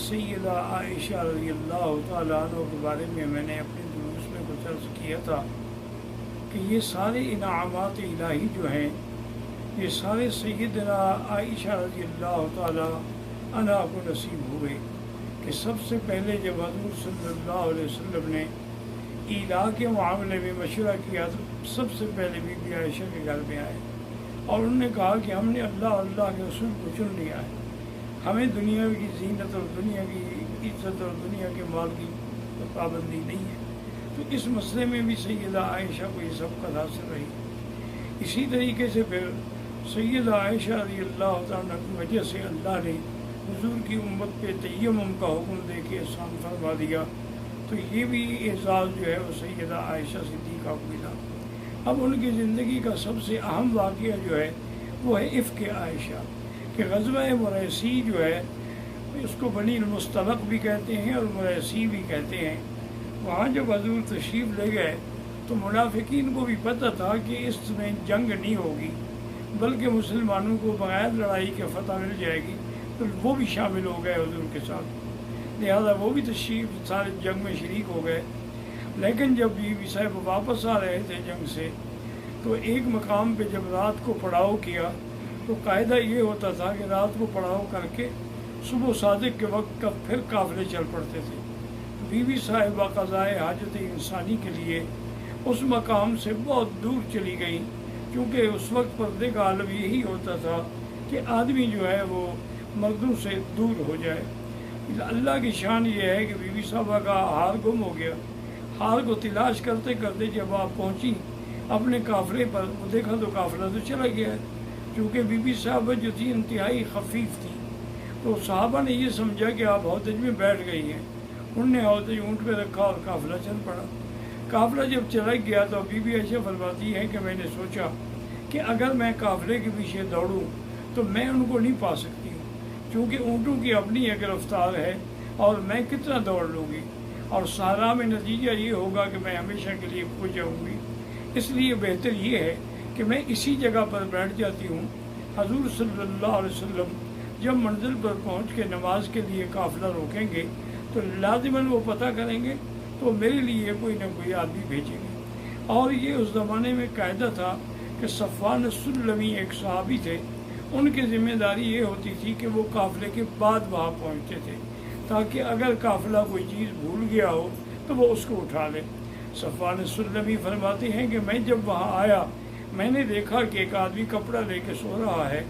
سیدہ عائشہ رضی اللہ تعالیٰ عنہ کے بارے میں نے اپنے دروس میں کچھ عرض کیا تھا کہ یہ سارے انعامات الہی جو ہیں یہ سارے سیدنا عائشہ رضی اللہ تعالیٰ عنہ کو نصیب ہوئے کہ سب سے پہلے جب حضور صلی اللہ علیہ وسلم نے ایلا کے معاملے میں مشورہ کیا تو سب سے پہلے بی بی عائشہ کے گھر میں آئے اور انہوں نے کہا کہ ہم نے اللہ کے رسول کو چن لیا ہے، ہمیں دنیا کی زینت اور دنیا کی عزت اور دنیا کے مال کی پابندی نہیں ہے۔ تو اس مسئلے میں بھی سیدہ عائشہ کو یہ سبقت حاصل رہی۔ اسی طریقے سے پھر سیدہ عائشہ رضی اللہ تعالیٰ کی وجہ سے اللہ نے حضور کی امت پہ تیمم کا حکم دے کے احسان فرما دیا، تو یہ بھی اعزاز جو ہے وہ سیدہ عائشہ صدیقہ کو ملا۔ اب ان کی زندگی کا سب سے اہم واقعہ جو ہے وہ ہے افک عائشہ، کہ غزوہ مریسی جو ہے اس کو بنی المستلق بھی کہتے ہیں اور مریسی بھی کہتے ہیں۔ وہاں جب حضور تشریف لے گئے تو منافقین کو بھی پتہ تھا کہ اس میں جنگ نہیں ہوگی بلکہ مسلمانوں کو بغیر لڑائی کے فتح مل جائے گی، تو وہ بھی شامل ہو گئے حضور کے ساتھ، لہذا وہ بھی تشریف سارے جنگ میں شریک ہو گئے۔ لیکن جب بی بی صاحب واپس آ رہے تھے جنگ سے تو ایک مقام پہ جب رات کو پڑاؤ کیا تو قاعدہ یہ ہوتا تھا کہ رات کو پڑاؤ کر کے صبح صادق کے وقت پھر قافلے چل پڑتے تھے۔ بی بی صاحبہ قضائے حاجت انسانی کے لیے اس مقام سے بہت دور چلی گئیں، کیونکہ اس وقت پردے کا عالم یہی ہوتا تھا کہ آدمی جو ہے وہ مردوں سے دور ہو جائے۔ اللہ کی شان یہ ہے کہ بی بی صاحبہ کا ہار گم ہو گیا۔ ہار کو تلاش کرتے کرتے جب آپ پہنچی اپنے قافلے پر، وہ دیکھا تو قافلہ تو چلا گیا ہے، کیونکہ بی بی صاحبہ جو تھی انتہائی خفیف تھی، تو صحابہ نے یہ سمجھا کہ آپ ہودج میں بیٹھ گئی ہیں، انہوں نے ہودج اونٹ پہ رکھا اور قافلہ چل پڑا۔ قافلہ جب چلا گیا تو بی بی عائشہ فرماتی ہے کہ میں نے سوچا کہ اگر میں قافلے کے پیچھے دوڑوں تو میں ان کو نہیں پا سکتی ہوں، کیونکہ اونٹوں کی اپنی ایک رفتار ہے اور میں کتنا دوڑ لوں گی، اور صحرا میں نتیجہ یہ ہوگا کہ میں ہمیشہ کے لیے کھو جاؤں گی۔ اس لیے بہتر یہ ہے کہ میں اسی جگہ پر بیٹھ جاتی ہوں۔ حضور صلی اللہ علیہ وسلم جب منزل پر پہنچ کے نماز کے لیے قافلہ روکیں گے تو لازماً وہ پتہ کریں گے تو میرے لیے کوئی نہ کوئی آدمی بھیجیں گے۔ اور یہ اس زمانے میں قاعدہ تھا کہ صفوان السلمی ایک صحابی تھے، ان کی ذمہ داری یہ ہوتی تھی کہ وہ قافلے کے بعد وہاں پہنچتے تھے تاکہ اگر قافلہ کوئی چیز بھول گیا ہو تو وہ اس کو اٹھا لے۔ صفوان السلمی فرماتے ہیں کہ میں جب وہاں آیا میں نے دیکھا کہ ایک آدمی کپڑا لے کے سو رہا ہے،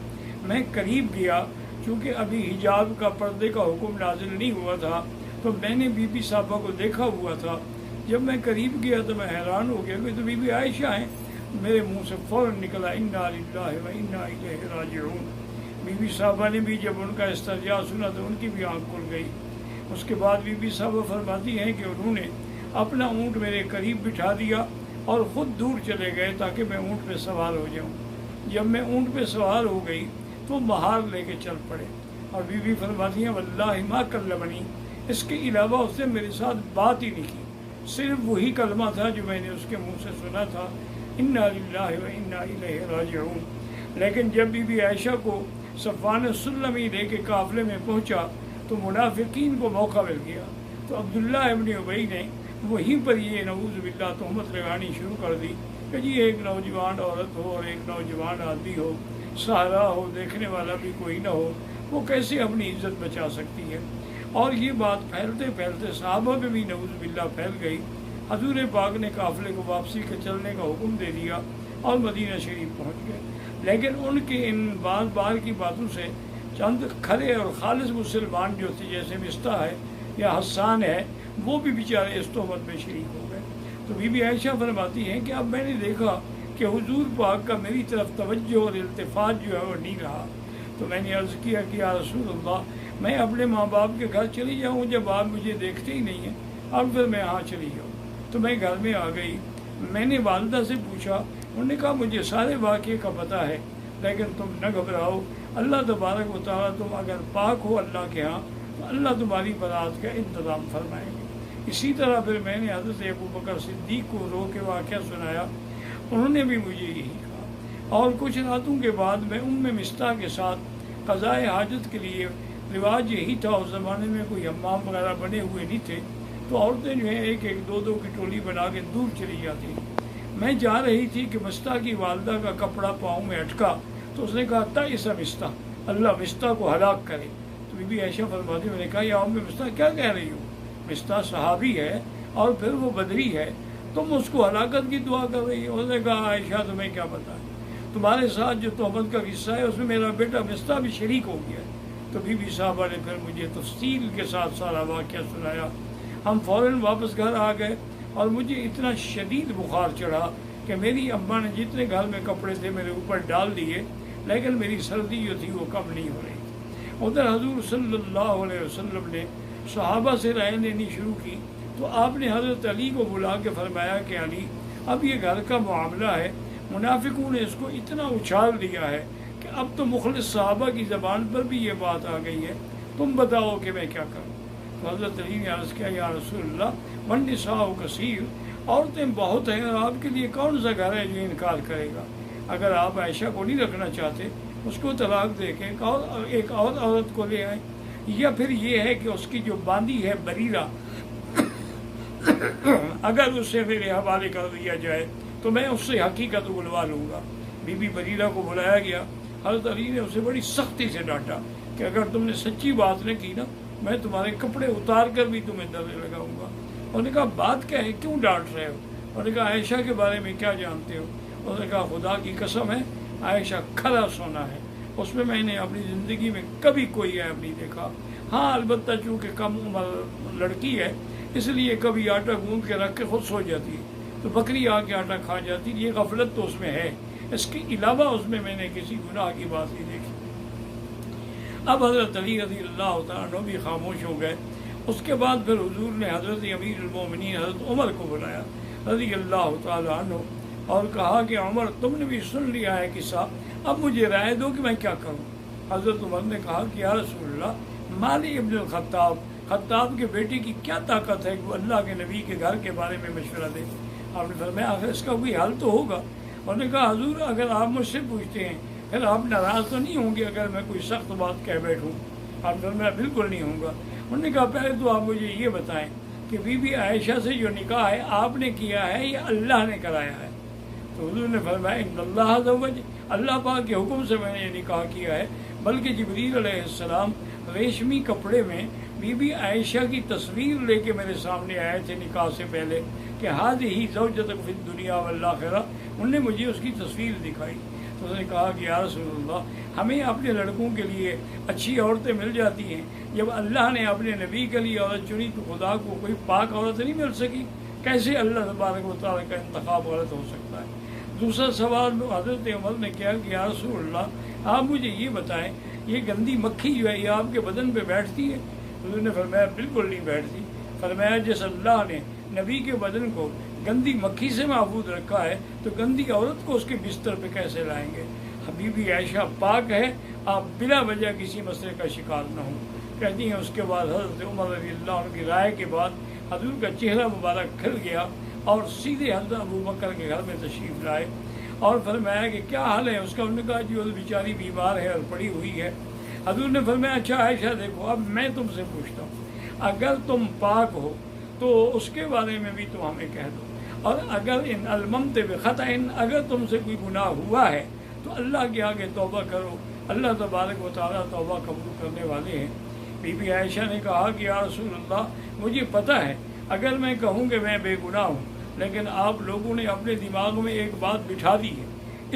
میں قریب گیا، چونکہ ابھی حجاب کا پردے کا حکم نازل نہیں ہوا تھا تو میں نے بی بی صاحبہ کو دیکھا ہوا تھا۔ جب میں قریب گیا تو میں حیران ہو گیا کہ تو بی بی عائشہ ہیں۔ میرے منہ سے فوراً نکلا انا للہ و انا الیہ راجعون۔ بی بی صاحبہ نے بھی جب ان کا استرجاع سنا تو ان کی بھی آنکھ کھل گئی۔ اس کے بعد بی بی صاحبہ فرماتی ہیں کہ انہوں نے اپنا اونٹ میرے قریب بٹھا دیا اور خود دور چلے گئے تاکہ میں اونٹ پہ سوار ہو جاؤں۔ جب میں اونٹ پہ سوار ہو گئی تو مہار لے کے چل پڑے، اور بی بی فرماتی ہیں واللہ ما کلمنی، اس کے علاوہ اس نے میرے ساتھ بات ہی نہیں کی، صرف وہی کلمہ تھا جو میں نے اس کے منہ سے سنا تھا، انا للہ و انا الیہ راجعون۔ لیکن جب بی بی عائشہ کو صفوان السلمی لے کے قافلے میں پہنچا تو منافقین کو موقع مل گیا، تو عبداللہ ابن ابی نے وہیں پر یہ نعوذ باللہ تہمت لگانی شروع کر دی کہ جی ایک نوجوان عورت ہو اور ایک نوجوان آدمی ہو، سہارا ہو، دیکھنے والا بھی کوئی نہ ہو، وہ کیسے اپنی عزت بچا سکتی ہے۔ اور یہ بات پھیلتے پھیلتے صحابہ میں بھی نعوذ باللہ پھیل گئی۔ حضور پاک نے قافلے کو واپسی کے چلنے کا حکم دے دیا اور مدینہ شریف پہنچ گئے۔ لیکن ان کے ان بار بار کی باتوں سے چند کھلے اور خالص مسلمان جو تھے، جیسے مستح ہے یا حسان ہے، وہ بھی بیچارے اس تہمت میں شریک ہو گئے۔ تو بی بی عائشہ فرماتی ہیں کہ اب میں نے دیکھا کہ حضور پاک کا میری طرف توجہ اور التفات جو ہے وہ نہیں رہا، تو میں نے عرض کیا کہ یا رسول اللہ، میں اپنے ماں باپ کے گھر چلی جاؤں جب آپ مجھے دیکھتے ہی نہیں ہیں، اب پھر میں یہاں چلی جاؤں۔ تو میں گھر میں آ گئی، میں نے والدہ سے پوچھا، انہوں نے کہا مجھے سارے واقعے کا پتہ ہے، لیکن تم نہ گھبراؤ، اللہ تبارک و تعالیٰ، تم اگر پاک ہو اللہ کے ہاں تو اللہ تمہاری برات کا انتظام فرمائیں گے۔ اسی طرح پھر میں نے حضرت ابو بکر صدیق کو رو کے واقعہ سنایا، انہوں نے بھی مجھے یہی کہا۔ اور کچھ راتوں کے بعد میں ام مستح کے ساتھ قضائے حاجت کے لیے رواج یہی تھا اس زمانے میں، کوئی حمام وغیرہ بنے ہوئے نہیں تھے، تو عورتیں جو ہیں ایک ایک دو دو کی ٹولی بنا کے دور چلی جاتی. میں جا رہی تھی کہ مستہ کی والدہ کا کپڑا پاؤں میں اٹکا، تو اس نے کہا تئس مستہ، اللہ مستہ کو ہلاک کرے. تو بی بی عائشہ فرماتی، میں نے کہا یا ام مستہ کیا کہہ رہی ہو؟ مستہ صحابی ہے اور پھر وہ بدری ہے، تم اس کو ہلاکت کی دعا کر رہی ہو. اس نے کہا عائشہ تمہیں کیا پتا ہے، تمہارے ساتھ جو تہمت کا قصہ ہے اس میں میرا بیٹا مستہ بھی شریک ہو گیا ہے. تو بی بی صاحبہ نے پھر مجھے تفصیل کے ساتھ سارا واقعہ سنایا. ہم فوراً واپس گھر آ گئے اور مجھے اتنا شدید بخار چڑھا کہ میری اماں نے جتنے گھر میں کپڑے تھے میرے اوپر ڈال دیے، لیکن میری سردی جو تھی وہ کم نہیں ہو رہی تھی. ادھر حضور صلی اللہ علیہ وسلم نے صحابہ سے رائے لینی شروع کی، تو آپ نے حضرت علی کو بلا کے فرمایا کہ علی، اب یہ گھر کا معاملہ ہے، منافقوں نے اس کو اتنا اچھال دیا ہے کہ اب تو مخلص صحابہ کی زبان پر بھی یہ بات آ گئی ہے، تم بتاؤ کہ میں کیا کروں. تو حضرت علی نے عرض کیا یا رسول اللہ والنساء کثیر، عورتیں بہت ہیں اور آپ کے لیے کون سا گھر ہے جو انکار کرے گا. اگر آپ عائشہ کو نہیں رکھنا چاہتے اس کو طلاق دے کے ایک اور عورت کو لے آئیں، یا پھر یہ ہے کہ اس کی جو باندی ہے بریرہ اگر اسے میرے حوالے کر دیا جائے تو میں اس سے حقیقت اگلوا لوں گا. بی بی بریرہ کو بلایا گیا. حضرت علی نے اسے بڑی سختی سے ڈانٹا کہ اگر تم نے سچی بات نہ کی نا، میں تمہارے کپڑے اتار کر بھی تمہیں درے لگاؤں گا. انہوں نے کہا بات کیا ہے، کیوں ڈانٹ رہے ہو؟ انہوں نے کہا عائشہ کے بارے میں کیا جانتے ہو؟ انہوں نے کہا خدا کی قسم ہے عائشہ کھلا سونا ہے، اس میں نے اپنی زندگی میں کبھی کوئی عیب نہیں دیکھا. ہاں البتہ چونکہ کم عمر لڑکی ہے اس لیے کبھی آٹا گوندھ کے رکھ کے خود سو جاتی ہے تو بکری آ کے آٹا کھا جاتی، یہ غفلت تو اس میں ہے، اس کے علاوہ اس میں نے کسی گناہ کی بات نہیں دیکھی. اب حضرت علی رضی اللہ تعالیٰ عنہ بھی خاموش ہو گئے. اس کے بعد پھر حضور نے حضرت امیر المومنین حضرت عمر کو بلایا رضی اللہ تعالیٰ عنہ اور کہا کہ عمر تم نے بھی سن لیا ہے قصہ، اب مجھے رائے دو کہ میں کیا کروں. حضرت عمر نے کہا کہ یا رسول اللہ مالی ابن الخطاب، خطاب کے بیٹے کی کیا طاقت ہے کہ وہ اللہ کے نبی کے گھر کے بارے میں مشورہ دے. آپ نے فرمایا آخر اس کا کوئی حل تو ہوگا. انہوں نے کہا حضور اگر آپ مجھ سے پوچھتے ہیں پھر آپ ناراض تو نہیں ہوں گے اگر میں کوئی سخت بات کہہ بیٹھوں؟ آپ نے فرمایا بالکل نہیں ہوں گا. انہوں نے کہا پہلے تو آپ مجھے یہ بتائیں کہ بی بی عائشہ سے جو نکاح ہے آپ نے کیا ہے یا اللہ نے کرایا ہے؟ تو حضور نے فرمایا ان اللہ زوج، اللہ پاک کے حکم سے میں نے یہ نکاح کیا ہے، بلکہ جبریل علیہ السلام ریشمی کپڑے میں بی بی عائشہ کی تصویر لے کے میرے سامنے آئے تھے نکاح سے پہلے کہ ہذہ زوجتک فی الدنیا والآخرہ. انہوں نے مجھے اس کی تصویر دکھائی. تو اس نے کہا کہ یا رسول اللہ ہمیں اپنے لڑکوں کے لیے اچھی عورتیں مل جاتی ہیں، جب اللہ نے اپنے نبی کے لیے عورت چنی تو خدا کو کوئی پاک عورت نہیں مل سکی؟ کیسے اللہ تبارک و تعالیٰ کا انتخاب غلط ہو سکتا ہے؟ دوسرا سوال حضرت عمر نے کیا کہ یا رسول اللہ آپ مجھے یہ بتائیں یہ گندی مکھی جو ہے یہ آپ کے بدن پہ بیٹھتی ہے؟ حضور نے فرمایا بالکل نہیں بیٹھتی. فرمایا جس اللہ نے نبی کے بدن کو گندی مکھی سے محفوظ رکھا ہے تو گندی عورت کو اس کے بستر پہ کیسے لائیں گے؟ حبیبی عائشہ پاک ہے، آپ بلا وجہ کسی مسئلے کا شکار نہ ہوں. کہتی ہیں اس کے بعد حضرت عمر رضی اللہ عنہ کی رائے کے بعد حضور کا چہرہ مبارک کھل گیا اور سیدھے حضرت ابو بکر کے گھر میں تشریف لائے اور فرمایا کہ کیا حال ہے اس کا؟ انہوں نے کہا جو بیچاری بیمار ہے اور پڑی ہوئی ہے. حضور نے فرمایا اچھا عائشہ دیکھو اب میں تم سے پوچھتا ہوں، اگر تم پاک ہو تو اس کے بارے میں بھی تم ہمیں کہہ دو، اور اگر ان الممت بخطأ اگر تم سے کوئی گناہ ہوا ہے تو اللہ کے آگے توبہ کرو، اللہ تبارک و تعالیٰ توبہ قبول کرنے والے ہیں. بی بی عائشہ نے کہا کہ یا رسول اللہ مجھے پتہ ہے اگر میں کہوں کہ میں بے گناہ ہوں لیکن آپ لوگوں نے اپنے دماغ میں ایک بات بٹھا دی ہے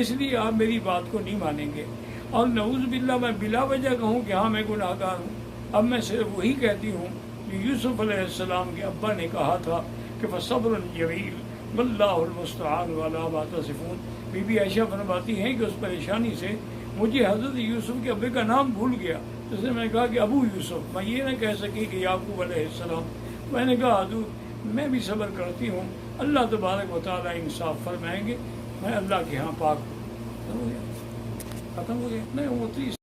اس لیے آپ میری بات کو نہیں مانیں گے، اور نعوذ باللہ میں بلا وجہ کہوں کہ ہاں میں گناہ گار ہوں. اب میں صرف وہی کہتی ہوں جو یوسف علیہ السلام کے ابا نے کہا تھا کہ فصبر جمیل واللہ المستعان علی ما تصفون. بی بی عائشہ فرماتی ہیں کہ اس پریشانی سے مجھے حضرت یوسف کے ابے کا نام بھول گیا، اس نے میں کہا کہ ابو یوسف، میں یہ نہ کہہ سکی کہ یعقوب علیہ السلام. میں نے کہا حضور میں بھی صبر کرتی ہوں، اللہ تبارک و تعالیٰ انصاف فرمائیں گے، میں اللہ کے ہاں پاک ہوں. ختم ہو گیا نہیں وہ 30